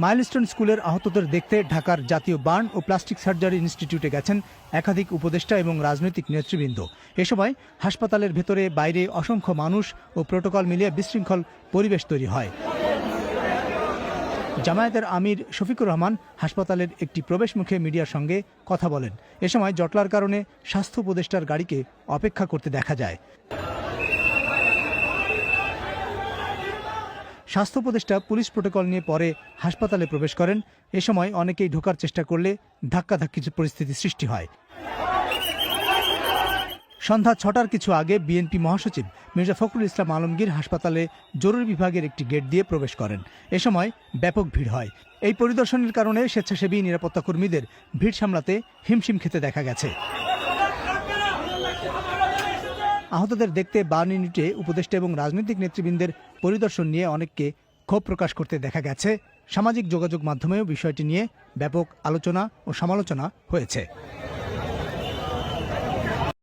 Milestone স্কুলের আহতদের দেখতে ঢাকার জাতীয় বার্ন ও প্লাস্টিক সার্জারি ইনস্টিটিউটে গেছেন একাধিক উপদেষ্টা এবং রাজনৈতিক নেতৃবৃন্দ। এ সময় হাসপাতালের ভেতরে বাইরে অসংখ্য মানুষ ও প্রোটোকল মিলিয়ে বিশৃঙ্খল পরিবেশ তৈরি হয়। জামায়াতের আমির শফিকুর রহমান হাসপাতালের একটি প্রবেশমুখে মিডিয়ার সঙ্গে কথা বলেন। এ সময় জটলার কারণে স্বাস্থ্য উপদেষ্টার গাড়িকে অপেক্ষা করতে দেখা যায়। স্বাস্থ্য উপদেষ্টা পুলিশ প্রোটোকল নিয়ে পরে হাসপাতালে প্রবেশ করেন। এ সময় অনেকেই ঢোকার চেষ্টা করলে ধাক্কাধাক্কি পরিস্থিতি সৃষ্টি হয়। সন্ধ্যা ৬টার কিছু আগে বিএনপি মহাসচিব মির্জা ফখরুল ইসলাম আলমগীর হাসপাতালে জরুরি বিভাগের একটি গেট দিয়ে প্রবেশ করেন। এ সময় ব্যাপক ভিড় হয়। এই পরিদর্শনের কারণে স্বেচ্ছাসেবী নিরাপত্তা কর্মীদের ভিড় সামলাতে হিমশিম খেতে দেখা গেছে। আহতদের দেখতে বার্ন ইউনিটে উপদেষ্টা এবং রাজনৈতিক নেতৃবৃন্দের পরিদর্শন নিয়ে অনেককে ক্ষোভ প্রকাশ করতে দেখা গেছে। সামাজিক যোগাযোগ মাধ্যমেও বিষয়টি নিয়ে ব্যাপক আলোচনা ও সমালোচনা হয়েছে।